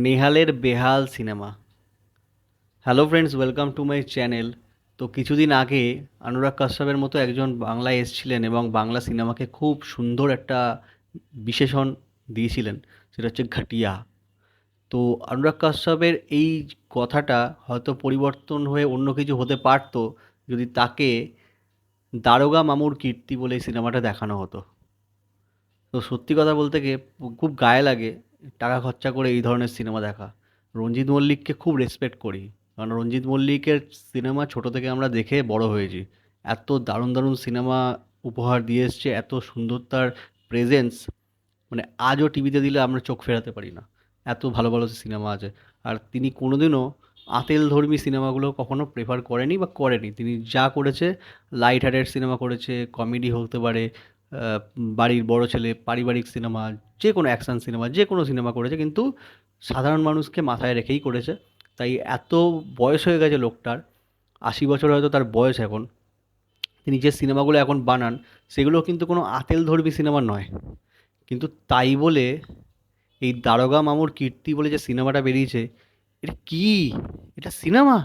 নেহালের বেহাল cinema. Hello friends, welcome to my channel. তো কিছুদিন আগে অনুরাগ কাশ্যপের মতো একজন বাংলায় এসেছিলেন এবং বাংলা সিনেমাকে খুব সুন্দর একটা বিশেষণ দিয়েছিলেন, সেটা হচ্ছে ঘাটিয়া। তো অনুরাগ কাশ্যপের এই কথাটা হয়তো পরিবর্তন হয়ে অন্য কিছু হতে পারতো যদি তাকে দারোগা মামুর কীর্তি বলে এই সিনেমাটা দেখানো হতো। তো সত্যি কথা বলতে গিয়ে খুব গায়ে লাগে টাকা খরচা করে এই ধরনের সিনেমা দেখা। রঞ্জিত মল্লিককে খুব রেসপেক্ট করি, কারণ রঞ্জিত মল্লিকের সিনেমা ছোট থেকে আমরা দেখে বড় হয়েছি। এত দারুণ দারুণ সিনেমা উপহার দিয়ে এসছে, এত সুন্দর তার প্রেজেন্স, মানে আজও টিভিতে দিলে আমরা চোখ ফেরাতে পারি না। এত ভালো ভালো সিনেমা আছে। আর তিনি কোনোদিনও আঁতেলধর্মী সিনেমাগুলো কখনো প্রেফার করেনি বা করেনি। তিনি যা করেছে, লাইট হার্টেড সিনেমা করেছে, কমেডি হতে পারে, বাড়ির বড় ছেলে, পারিবারিক সিনেমা, যে কোনো অ্যাকশন সিনেমা, যে কোনো সিনেমা করেছে, কিন্তু সাধারণ মানুষকে মাথায় রেখেই করেছে। তাই এত বয়স হয়ে গেছে লোকটার, ৮০ বছর হয়তো তার বয়স এখন। তিনি যে সিনেমাগুলো এখন বানান, সেগুলো কিন্তু কোনো আঁতেলধর্মী সিনেমা নয়। কিন্তু তাই বলে এই দারোগা মামুর কীর্তি বলে যে সিনেমাটা বেরিয়েছে, এটা কি? এটা সিনেমা?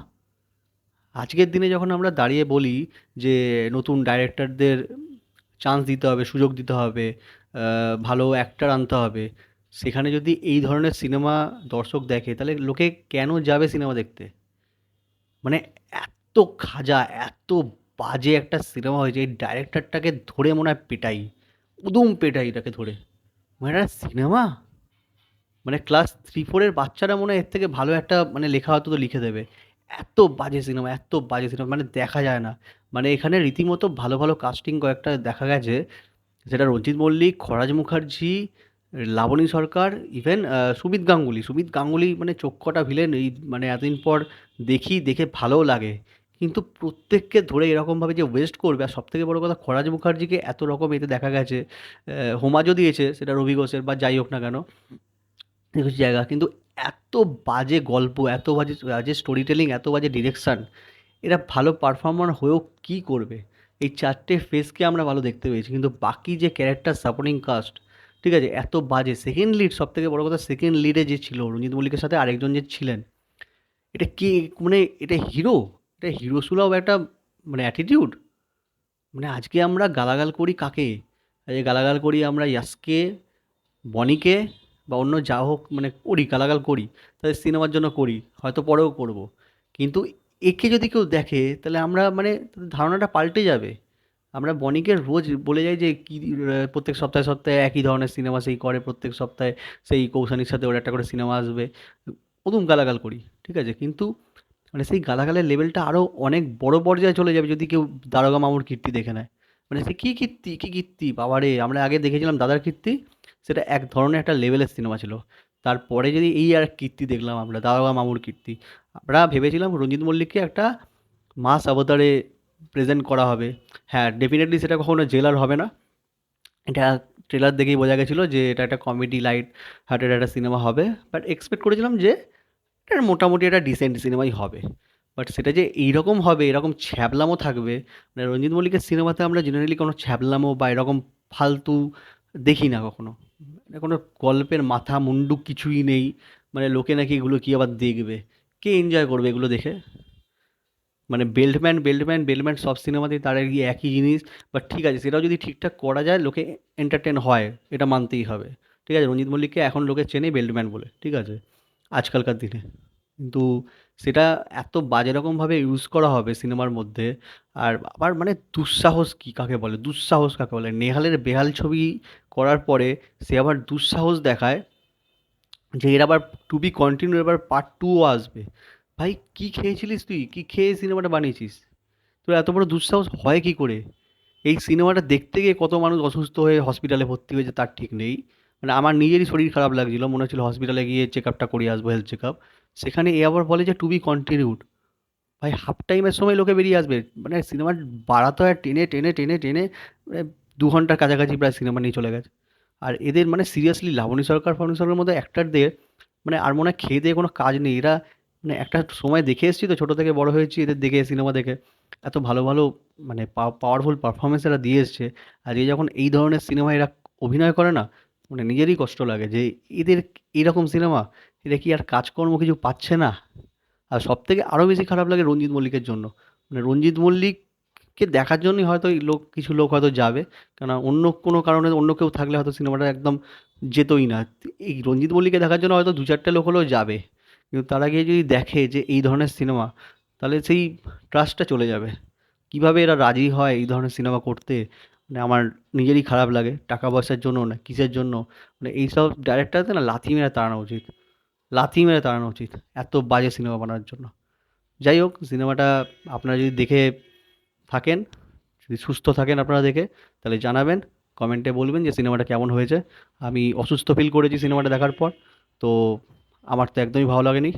আজকের দিনে যখন আমরা দাঁড়িয়ে বলি যে নতুন ডাইরেক্টরদের চান্স দিতে হবে, সুযোগ দিতে হবে, ভালো অ্যাক্টর আনতে হবে, সেখানে যদি এই ধরনের সিনেমা দর্শক দেখে, তাহলে লোকে কেন যাবে সিনেমা দেখতে? মানে এত খাজা, এত বাজে একটা সিনেমা হয়েছে, এই ডাইরেক্টরটাকে ধরে মনে হয় পেটাই, উদুম পেটাই এটাকে ধরে। মানে এটা সিনেমা? মানে ক্লাস 3-4 বাচ্চারা মনে হয় এর থেকে ভালো একটা মানে লেখা হয়তো তো লিখে দেবে। এত বাজে সিনেমা, এত বাজে সিনেমা, মানে দেখা যায় না। মানে এখানে রীতিমতো ভালো ভালো কাস্টিং কয়েকটা দেখা গেছে, সেটা রঞ্জিত মল্লিক, খরাজ মুখার্জি, লাবণী সরকার, ইভেন সুমিত গাঙ্গুলি। সুমিত গাঙ্গুলি মানে চোখ কটা ভিলেন, এই মানে এতদিন পর দেখি, দেখে ভালোও লাগে। কিন্তু প্রত্যেককে ধরে এরকমভাবে যে ওয়েস্ট করবে, আর সব থেকে বড় কথা খরাজ মুখার্জিকে এত রকম এতে দেখা গেছে, হোমাজও দিয়েছে, সেটা রবি ঘোষের বা যাই হোক না কেন, কিছু জায়গা কিন্তু এত বাজে গল্প, এত বাজে বাজে স্টোরি টেলিং, এত বাজে ডিরেকশন, এরা ভালো পারফর্মার হয়েও কি করবে? এই চারটে ফেসকে আমরা ভালো দেখতে পেয়েছি, কিন্তু বাকি যে ক্যারেক্টার সাপোর্টিং কাস্ট, ঠিক আছে, এত বাজে। সেকেন্ড লিড, সব থেকে বড় কথা, সেকেন্ড লিডে যে ছিল রঞ্জিত মল্লিকের সাথে আরেকজন যে ছিলেন, এটা কি? মানে এটা হিরো? এটা হিরো সুলভ একটা মানে অ্যাটিটিউড। মানে আজকে আমরা গালাগাল করি কাকে? আজকে গালাগাল করি আমরা ইয়াসকে, বনিকে, বা অন্য যা হোক, মানে করি, গালাগাল করি, তাদের সিনেমার জন্য করি, হয়তো পরেও করব। কিন্তু একে যদি কেউ দেখে, তাহলে আমরা মানে তাদের ধারণাটা পাল্টে যাবে। আমরা বনিকে রোজ বলে যাই যে কি, প্রত্যেক সপ্তাহে সপ্তাহে একই ধরনের সিনেমা সেই করে, প্রত্যেক সপ্তাহে সেই কৌশানির সাথে ওর একটা করে সিনেমা আসবে, প্রথম গালাগাল করি, ঠিক আছে, কিন্তু মানে সেই গালাগালের লেভেলটা আরও অনেক বড় পর্যায়ে চলে যাবে যদি কেউ দারোগা মামুর কীর্তি দেখে নেয়। মানে সে কী কীর্তি, কী কীর্তি, বাবারে! আমরা আগে দেখেছিলাম দাদার কীর্তি, সেটা এক ধরনের একটা লেভেলের সিনেমা ছিল। তারপরে যদি এই আর কীর্তি দেখলাম আমরা, দারোগা মামুর কীর্তি, আমরা ভেবেছিলাম রঞ্জিত মল্লিককে একটা মাস অবতারে প্রেজেন্ট করা হবে। হ্যাঁ, ডেফিনেটলি সেটা কখনো জেলার হবে না। এটা ট্রেলার দেখেই বোঝা গেছিলো যে এটা একটা কমেডি লাইট হার্টেড একটা সিনেমা হবে। বাট এক্সপেক্ট করেছিলাম যে এটা মোটামুটি একটা ডিসেন্ট সিনেমাই হবে। বাট সেটা যে এইরকম হবে, এরকম ছ্যাবলামো থাকবে, মানে রঞ্জিত মল্লিকের সিনেমাতে আমরা জেনারেলি কোনো ছ্যাবলামো বা এরকম ফালতু দেখি না কখনো। মানে কোনো গল্পের মাথা মুন্ডু কিছুই নেই। মানে লোকে নাকি এগুলো কি আবার দেখবে? কে এনজয় করবে এগুলো দেখে? মানে বেল্টম্যান, বেল্টম্যান, বেল্টম্যান সব সিনেমাতেই তার এই একই জিনিস। বাট ঠিক আছে, সেটাও যদি ঠিকঠাক করা যায়, লোকে এন্টারটেন হয়, এটা মানতেই হবে। ঠিক আছে, রঞ্জিত মল্লিককে এখন লোকে চেনে বেল্টম্যান বলে, ঠিক আছে, আজকালকার দিনে। কিন্তু সেটা এত বাজে রকমভাবে ইউজ করা হবে সিনেমার মধ্যে। আর আবার মানে দুঃসাহস কি কাকে বলে, দুঃসাহস কাকে বলে? নেহালের বেহাল ছবি করার পরে সে আবার দুঃসাহস দেখায় যে এর আবার টু বি কন্টিনিউ, এবার পার্ট টুও আসবে। ভাই, কি খেয়েছিলিস তুই? কি খেয়ে সিনেমাটা বানিয়েছিস? তোর এত বড় দুঃসাহস হয় কি করে? এই সিনেমাটা দেখতে গিয়ে কত মানুষ অসুস্থ হয়ে হসপিটালে ভর্তি হয়েছে তার ঠিক নেই। মানে আমার নিজেরই শরীর খারাপ লাগছিল, মনে হচ্ছিল হসপিটালে গিয়ে চেক আপটা করিয়ে আসবো, হেলথ চেক আপ। সেখানে এ আবার বলে যে টু বি কন্টিনিউড। ভাই, হাফ টাইমের সময় লোকে বেরিয়ে আসবে, মানে সিনেমা বাড়াতে হয় টেনে টেনে টেনে টেনে, মানে 2 ঘন্টার কাছাকাছি প্রায় সিনেমা নিয়ে চলে গেছে। আর এদের মানে সিরিয়াসলি লাবণী সরকার ফাবণী সরকারের মতো অ্যাক্টারদের মানে আর মনে হয় খেয়ে দিয়ে কোনো কাজ নেই এরা। মানে একটা সময় দেখে এসেছি তো, ছোটো থেকে বড় হয়েছি এদের দেখে, সিনেমা দেখে, এত ভালো ভালো মানে পাওয়ারফুল পারফরমেন্স এরা দিয়ে এসছে। আর এই যখন এই ধরনের সিনেমায় এরা অভিনয় করে না, মানে নিজেরই কষ্ট লাগে যে এদের এইরকম সিনেমা, এরা কি আর কাজকর্ম কিছু পাচ্ছে না? আর সবথেকে আরও বেশি খারাপ লাগে রঞ্জিত মল্লিকের জন্য। মানে রঞ্জিত মল্লিককে দেখার জন্যই হয়তো এই কিছু লোক হয়তো যাবে। কেননা অন্য কোনো কারণে অন্য কেউ থাকলে হয়তো সিনেমাটা একদম যেতই না। এই রঞ্জিত মল্লিককে দেখার জন্য হয়তো ২-৪ লোক হলেও যাবে। কিন্তু তারা গিয়ে যদি দেখে যে এই ধরনের সিনেমা, তাহলে সেই ট্রাস্টটা চলে যাবে। কিভাবে এরা রাজি হয় এই ধরনের সিনেমা করতে? মানে আমার নিজেরই খারাপ লাগে। টাকা পয়সার জন্য না কিসের জন্য? মানে এইসব ডাইরেক্টরদের না লাথি মেরে তাড়ানো উচিত। লাথি মেরে তাড়ানো উচিত এত বাজে সিনেমা বানানোর জন্য। যাই হোক, সিনেমাটা আপনারা যদি দেখে থাকেন, যদি সুস্থ থাকেন আপনারা দেখে, তাহলে জানাবেন, কমেন্টে বলবেন যে সিনেমাটা কেমন হয়েছে। আমি অসুস্থ ফিল করেছি সিনেমাটা দেখার পর, তো আমার তো একদমই ভালো লাগেনি।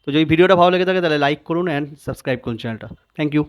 তো যদি ভিডিওটা ভালো লেগে থাকে তাহলে লাইক করুন অ্যান্ড সাবস্ক্রাইব করুন চ্যানেলটা। Thank you.